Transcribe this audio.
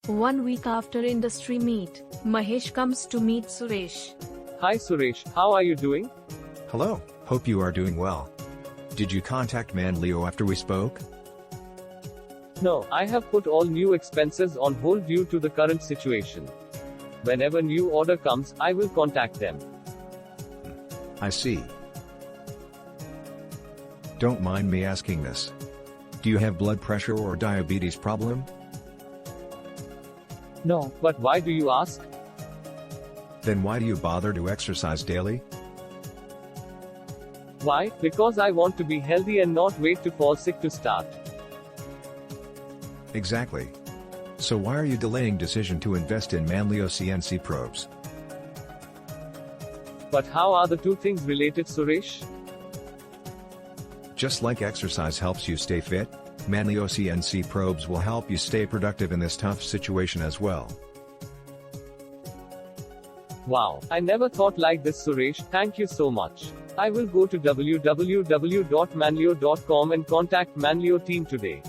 1 week after industry meet, Mahesh comes to meet Suresh. Hi Suresh, how are you doing? Hello, hope you are doing well. Did you contact Manleo after we spoke? No, I have put all new expenses on hold due to the current situation. Whenever new order comes, I will contact them. I see. Don't mind me asking this. Do you have blood pressure or diabetes problem? No, but why do you ask? Then why do you bother to exercise daily? Why? Because I want to be healthy and not wait to fall sick to start. Exactly. So why are you delaying decision to invest in Manleo CNC probes? But how are the two things related, Suresh? Just like exercise helps you stay fit, Manleo CNC probes will help you stay productive in this tough situation as well. Wow, I never thought like this, Suresh. Thank you so much. I will go to www.manleo.com and contact Manleo team today.